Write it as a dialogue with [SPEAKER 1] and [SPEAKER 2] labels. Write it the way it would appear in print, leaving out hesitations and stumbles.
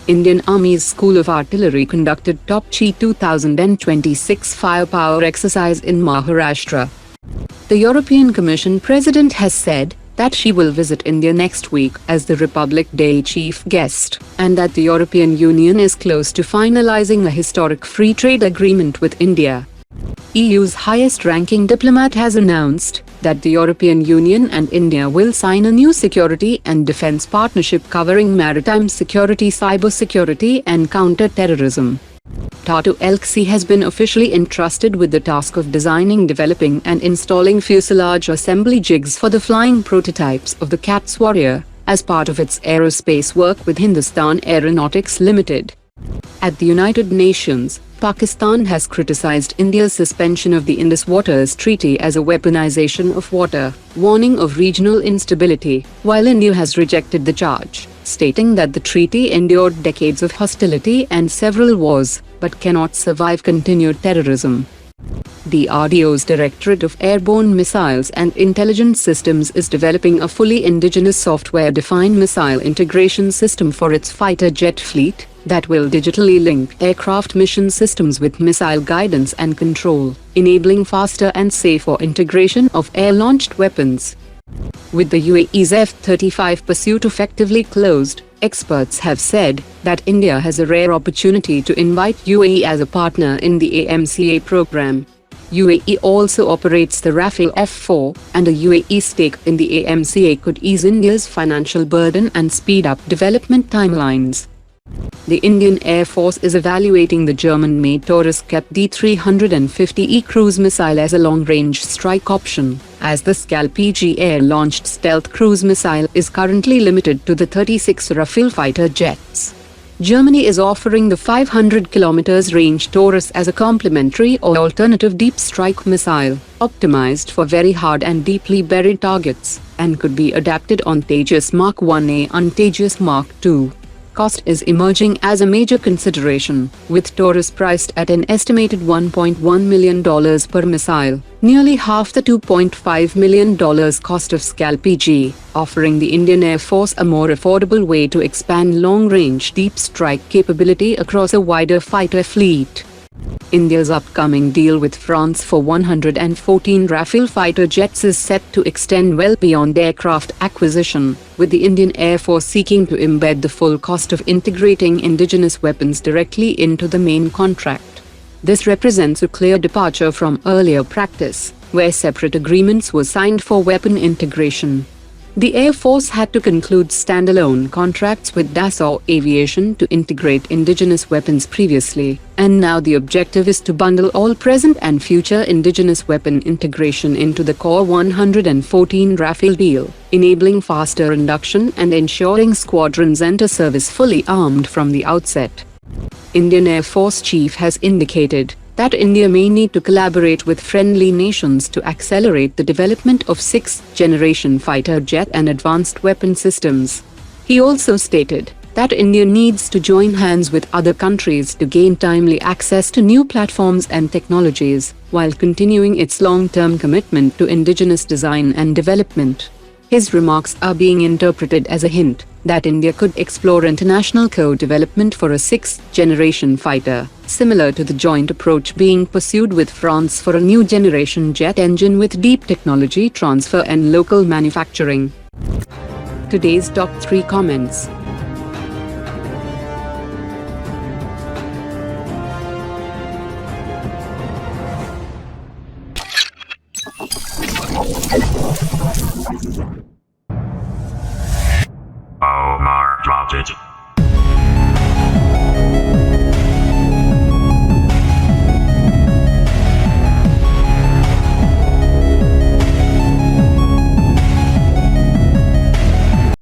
[SPEAKER 1] Indian Army's School of Artillery conducted TOPCHI 2026 firepower exercise in Maharashtra. The European Commission President has said that she will visit India next week as the Republic Day chief guest, and that the European Union is close to finalizing a historic free trade agreement with India. EU's highest-ranking diplomat has announced that the European Union and India will sign a new security and defense partnership covering maritime security, cybersecurity and counter-terrorism. Tata Elxsi has been officially entrusted with the task of designing, developing and installing fuselage assembly jigs for the flying prototypes of the CATS Warrior, as part of its aerospace work with Hindustan Aeronautics Limited. At the United Nations, Pakistan has criticized India's suspension of the Indus Waters Treaty as a weaponization of water, warning of regional instability, while India has rejected the charge, stating that the treaty endured decades of hostility and several wars, but cannot survive continued terrorism. DRDO's Directorate of Airborne Missiles and Intelligence Systems is developing a fully indigenous software-defined missile integration system for its fighter jet fleet that will digitally link aircraft mission systems with missile guidance and control, enabling faster and safer integration of air-launched weapons. With the UAE's F-35 pursuit effectively closed, experts have said that India has a rare opportunity to invite UAE as a partner in the AMCA program. UAE also operates the Rafale F-4, and a UAE stake in the AMCA could ease India's financial burden and speed up development timelines. The Indian Air Force is evaluating the German-made TAURUS KEPD 350E cruise missile as a long-range strike option, as the TOPCHI air-launched stealth cruise missile is currently limited to the 36 Rafale fighter jets. Germany is offering the 500 km range TAURUS as a complementary or alternative deep strike missile, optimized for very hard and deeply buried targets, and could be adapted on Tejas Mark 1A and Tejas Mark 2. Cost is emerging as a major consideration, with TAURUS priced at an estimated $1.1 million per missile, nearly half the $2.5 million cost of TOPCHI, offering the Indian Air Force a more affordable way to expand long-range deep strike capability across a wider fighter fleet. India's upcoming deal with France for 114 Rafale fighter jets is set to extend well beyond aircraft acquisition, with the Indian Air Force seeking to embed the full cost of integrating indigenous weapons directly into the main contract. This represents a clear departure from earlier practice, where separate agreements were signed for weapon integration. The Air Force had to conclude standalone contracts with Dassault Aviation to integrate indigenous weapons previously, and now the objective is to bundle all present and future indigenous weapon integration into the core 114 Rafale deal, enabling faster induction and ensuring squadrons enter service fully armed from the outset. Indian Air Force Chief has indicated that India may need to collaborate with friendly nations to accelerate the development of 6th-generation fighter jet and advanced weapon systems. He also stated that India needs to join hands with other countries to gain timely access to new platforms and technologies, while continuing its long-term commitment to indigenous design and development. His remarks are being interpreted as a hint that India could explore international co-development for a 6th-generation fighter, similar to the joint approach being pursued with France for a new generation jet engine with deep technology transfer and local manufacturing. Today's top 3 comments.
[SPEAKER 2] Omar dropped it.